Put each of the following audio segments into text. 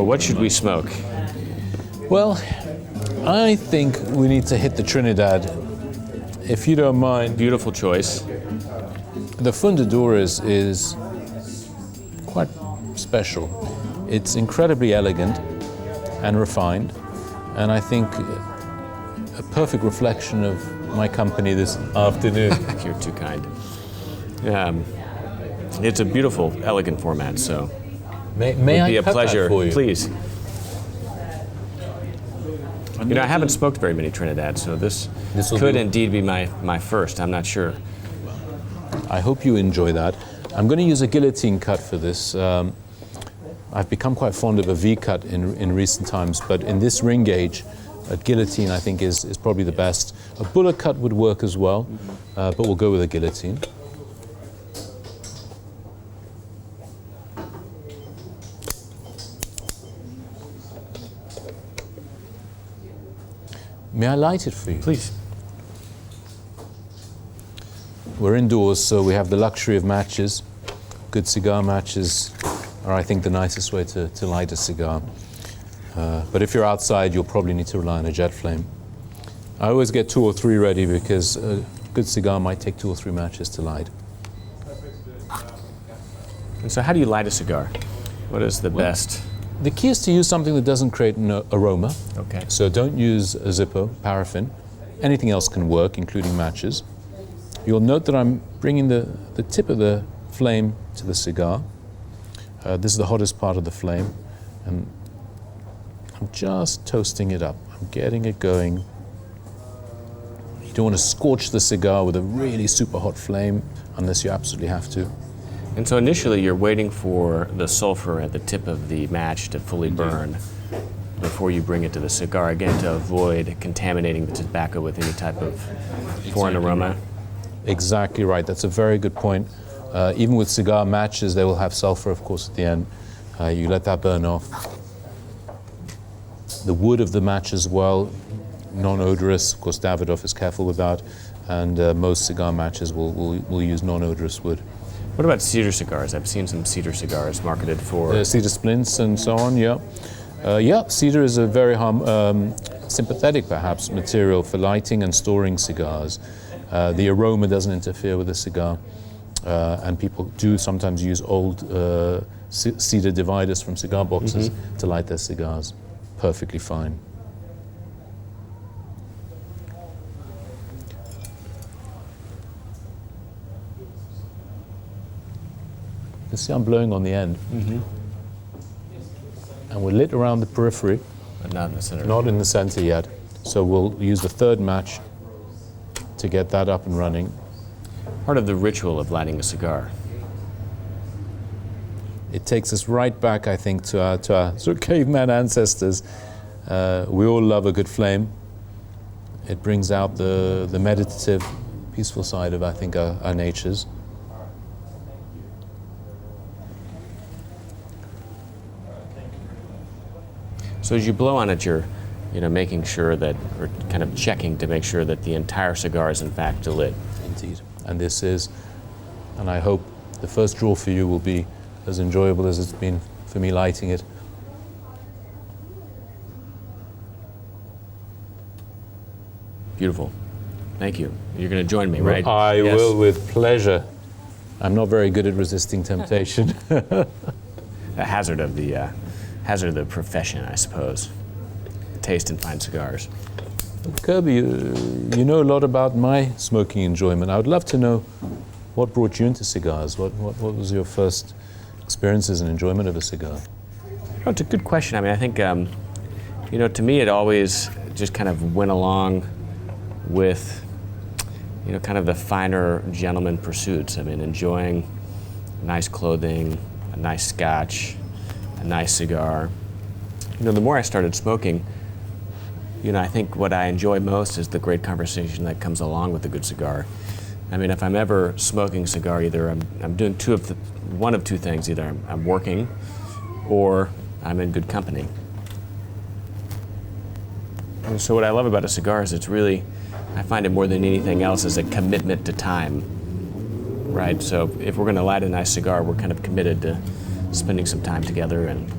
Well, what should we smoke? Well, I think we need to hit the Trinidad, if you don't mind. Beautiful choice. The Fundador is quite special. It's incredibly elegant and refined, and I think a perfect reflection of my company this afternoon. You're too kind. It's a beautiful, elegant format, so May it would I be a cut pleasure. that for you? Please. You know, I haven't smoked very many Trinidad, so this could indeed be my first. I'm not sure. I hope you enjoy that. I'm going to use a guillotine cut for this. I've become quite fond of a V-cut in recent times, but in this ring gauge, a guillotine I think is probably the best. A bullet cut would work as well, but we'll go with a guillotine. May I light it for you? Please. We're indoors, so we have the luxury of matches. Good cigar matches are, I think, the nicest way to light a cigar. But if you're outside, you'll probably need to rely on a jet flame. I always get 2 or 3 ready because a good cigar might take 2 or 3 matches to light. And so how do you light a cigar? What is the best? The key is to use something that doesn't create an aroma. Okay. So don't use a Zippo, paraffin. Anything else can work, including matches. You'll note that I'm bringing the tip of the flame to the cigar. This is the hottest part of the flame. And I'm just toasting it up. I'm getting it going. You don't want to scorch the cigar with a really super hot flame unless you absolutely have to. And so initially you're waiting for the sulfur at the tip of the match to fully burn before you bring it to the cigar, again, to avoid contaminating the tobacco with any type of foreign aroma. Exactly right. That's a very good point. Even with cigar matches, they will have sulfur, of course, at the end. You let that burn off. The wood of the match as well, non-odorous. Of course, Davidoff is careful with that, and most cigar matches will use non-odorous wood. What about cedar cigars? I've seen some cedar cigars marketed for... Cedar splints and so on, yeah. Cedar is a very sympathetic, perhaps, material for lighting and storing cigars. The aroma doesn't interfere with the cigar, and people do sometimes use old cedar dividers from cigar boxes to light their cigars. Perfectly fine. You see I'm blowing on the end. And we're lit around the periphery. But not in the center. Not in the center yet. So we'll use the third match to get that up and running. Part of the ritual of lighting a cigar. It takes us right back, I think, to our sort of caveman ancestors. We all love a good flame. It brings out the meditative, peaceful side of, I think, our natures. So as you blow on it, you're making sure that, or kind of checking to make sure that the entire cigar is in fact lit. Indeed. And this is, and I hope the first draw for you will be as enjoyable as it's been for me lighting it. Beautiful. Thank you. You're going to join me, right? I will, with pleasure. I'm not very good at resisting temptation. A hazard of the profession, I suppose. Taste and find cigars. Kirby, you know a lot about my smoking enjoyment. I would love to know what brought you into cigars. What was your first experiences and enjoyment of a cigar? It's a good question. I mean, I think, to me it always just kind of went along with, kind of the finer gentleman pursuits. I mean, enjoying nice clothing, a nice scotch, a nice cigar. The more I started smoking, I think what I enjoy most is the great conversation that comes along with a good cigar. I mean, if I'm ever smoking a cigar, either I'm doing one of two things. Either I'm working or I'm in good company. And so what I love about a cigar is I find it more than anything else is a commitment to time, right? So if we're going to light a nice cigar, we're kind of committed to spending some time together and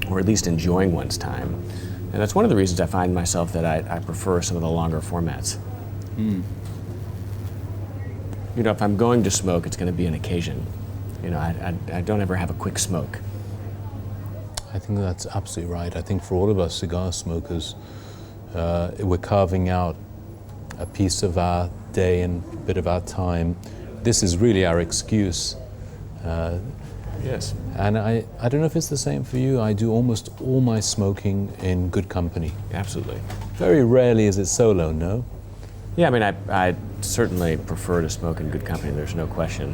or at least enjoying one's time. And that's one of the reasons I find myself that I prefer some of the longer formats. Mm. You know, if I'm going to smoke, it's going to be an occasion. You know, I don't ever have a quick smoke. I think that's absolutely right. I think for all of us cigar smokers, we're carving out a piece of our day and a bit of our time. This is really our excuse. Yes. And I don't know if it's the same for you. I do almost all my smoking in good company. Absolutely. Very rarely is it solo, no? Yeah, I mean, I certainly prefer to smoke in good company, there's no question.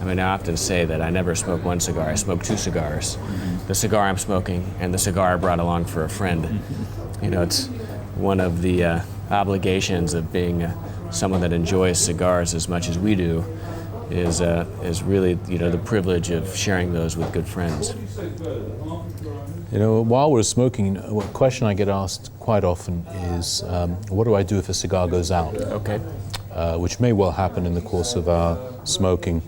I mean, I often say that I never smoke one cigar, I smoke two cigars. Mm-hmm. The cigar I'm smoking and the cigar I brought along for a friend. Mm-hmm. You know, it's one of the obligations of being someone that enjoys cigars as much as we do is really, you know, the privilege of sharing those with good friends. You know, while we're smoking, a question I get asked quite often is, what do I do if a cigar goes out? Okay. Which may well happen in the course of our smoking.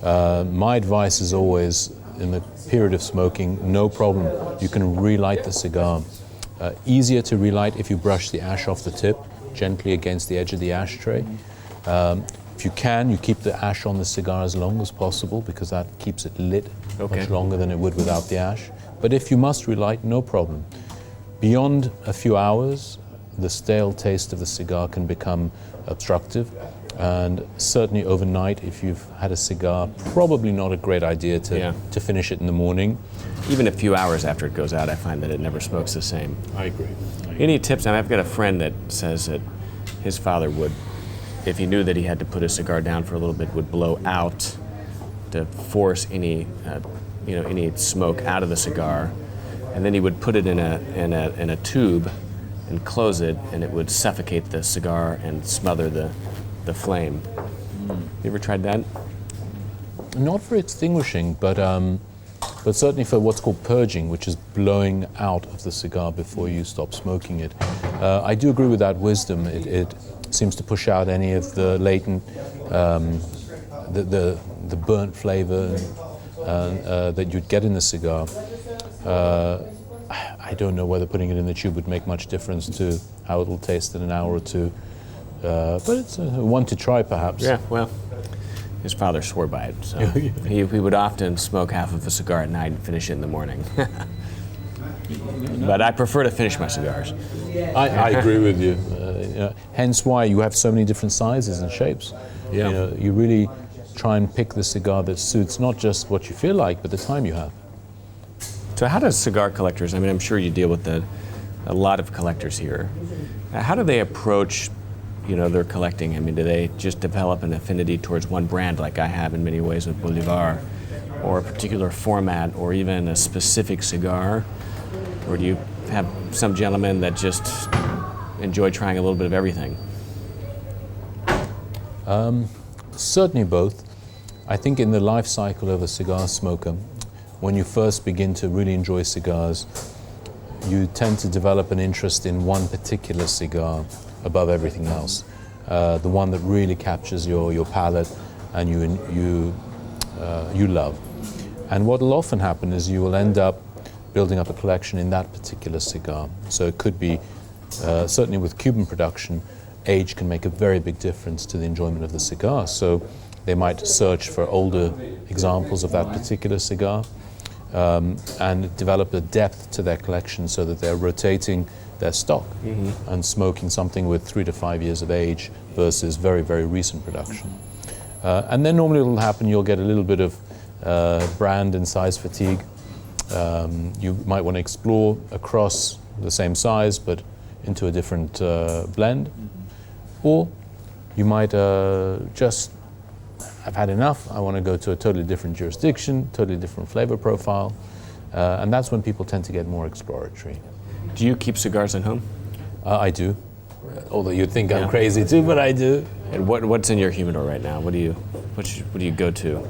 My advice is always, in the period of smoking, no problem. You can relight the cigar. Easier to relight if you brush the ash off the tip, gently against the edge of the ashtray. If you can, you keep the ash on the cigar as long as possible because that keeps it lit much longer than it would without the ash. But if you must relight, no problem. Beyond a few hours, the stale taste of the cigar can become obstructive. And certainly overnight, if you've had a cigar, probably not a great idea to finish it in the morning. Even a few hours after it goes out, I find that it never smokes the same. I agree. Any tips? I mean, I've got a friend that says that his father would, if he knew that he had to put his cigar down for a little bit, would blow out to force any smoke out of the cigar, and then he would put it in a tube and close it, and it would suffocate the cigar and smother the flame. You ever tried that? Not for extinguishing, but certainly for what's called purging, which is blowing out of the cigar before you stop smoking it. I do agree with that wisdom. It seems to push out any of the latent, the burnt flavor that you'd get in the cigar. I don't know whether putting it in the tube would make much difference to how it will taste in an hour or two. But it's one to try, perhaps. Yeah, well, his father swore by it, so he would often smoke half of a cigar at night and finish it in the morning. But I prefer to finish my cigars. I agree with you. Hence why you have so many different sizes and shapes. Yeah. You really try and pick the cigar that suits not just what you feel like, but the time you have. So how does cigar collectors, I mean, I'm sure you deal with a lot of collectors here. How do they approach their collecting? I mean, do they just develop an affinity towards one brand like I have in many ways with Bolivar, or a particular format, or even a specific cigar? Or do you have some gentlemen that just enjoy trying a little bit of everything? Certainly both. I think in the life cycle of a cigar smoker, when you first begin to really enjoy cigars, you tend to develop an interest in one particular cigar above everything else. The one that really captures your palate and you love. And what will often happen is you will end up building up a collection in that particular cigar. So it could be, certainly with Cuban production, age can make a very big difference to the enjoyment of the cigar. So they might search for older examples of that particular cigar and develop a depth to their collection so that they're rotating their stock and smoking something with 3 to 5 years of age versus very, very recent production. And then normally what will happen, you'll get a little bit of brand and size fatigue. You might want to explore across the same size but into a different blend. Or you might just have had enough, I want to go to a totally different jurisdiction, totally different flavor profile, and that's when people tend to get more exploratory. Do you keep cigars at home? I do, although you'd think I'm crazy too, but I do. And what's in your humidor right now? What do you go to?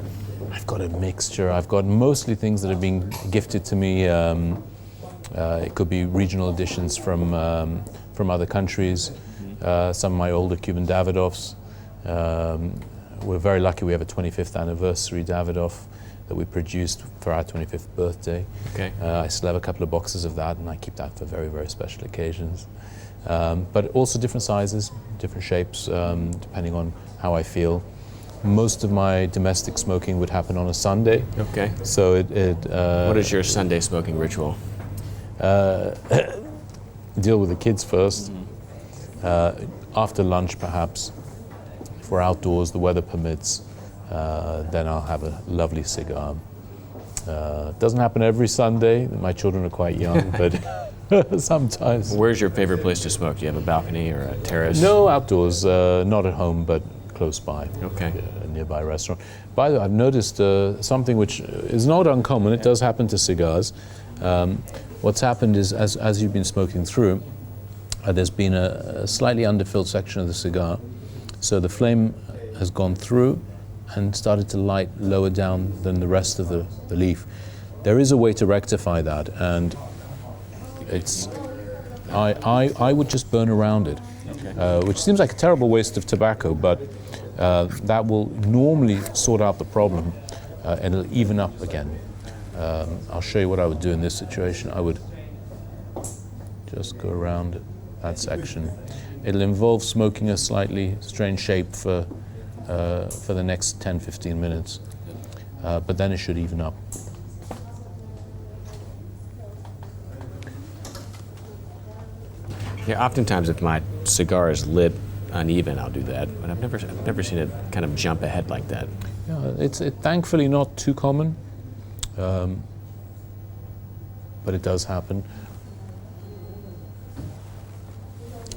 I've got a mixture. I've got mostly things that have been gifted to me. It could be regional editions from other countries. Some of my older Cuban Davidoffs, we're very lucky we have a 25th anniversary Davidoff that we produced for our 25th birthday. Okay. I still have a couple of boxes of that, and I keep that for very, very special occasions. But also different sizes, different shapes, depending on how I feel. Most of my domestic smoking would happen on a Sunday. Okay. So what is your Sunday smoking ritual? Deal with the kids first. After lunch, perhaps, if we're outdoors, the weather permits, then I'll have a lovely cigar. Doesn't happen every Sunday. My children are quite young, but sometimes. Where's your favorite place to smoke? Do you have a balcony or a terrace? No, outdoors, not at home, but close by. Okay. A nearby restaurant. By the way, I've noticed something which is not uncommon. It does happen to cigars. What's happened is, as you've been smoking through, there's been a slightly underfilled section of the cigar, so the flame has gone through and started to light lower down than the rest of the leaf. There is a way to rectify that, and it's I would just burn around it, okay. Which seems like a terrible waste of tobacco, but that will normally sort out the problem, and it'll even up again. I'll show you what I would do in this situation. I would just go around that section. It'll involve smoking a slightly strange shape for the next 10-15 minutes, but then it should even up. Yeah, oftentimes if my cigar is lit uneven, I'll do that, but I've never seen it kind of jump ahead like that. Yeah, it's thankfully not too common, but it does happen.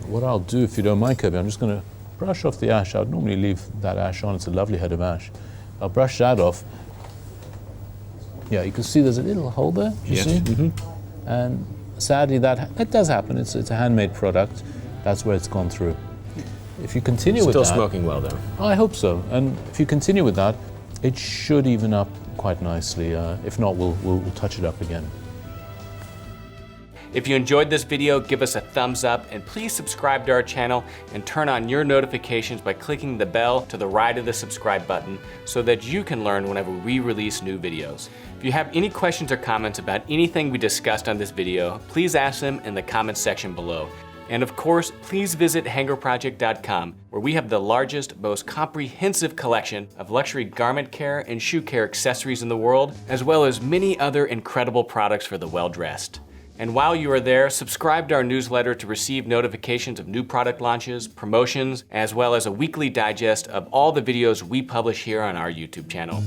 What I'll do, if you don't mind, Kirby, I'm just going to brush off the ash. I would normally leave that ash on. It's a lovely head of ash. I'll brush that off. Yeah, you can see there's a little hole there. You yes. see? Mm-hmm. And sadly, that does happen. It's a handmade product. That's where it's gone through. If you continue with that... Still smoking well, though. I hope so. And if you continue with that, it should even up quite nicely. If not, we'll touch it up again. If you enjoyed this video, give us a thumbs up, and please subscribe to our channel and turn on your notifications by clicking the bell to the right of the subscribe button so that you can learn whenever we release new videos. If you have any questions or comments about anything we discussed on this video, please ask them in the comments section below. And of course, please visit hangerproject.com, where we have the largest, most comprehensive collection of luxury garment care and shoe care accessories in the world, as well as many other incredible products for the well-dressed. And while you are there, subscribe to our newsletter to receive notifications of new product launches, promotions, as well as a weekly digest of all the videos we publish here on our YouTube channel.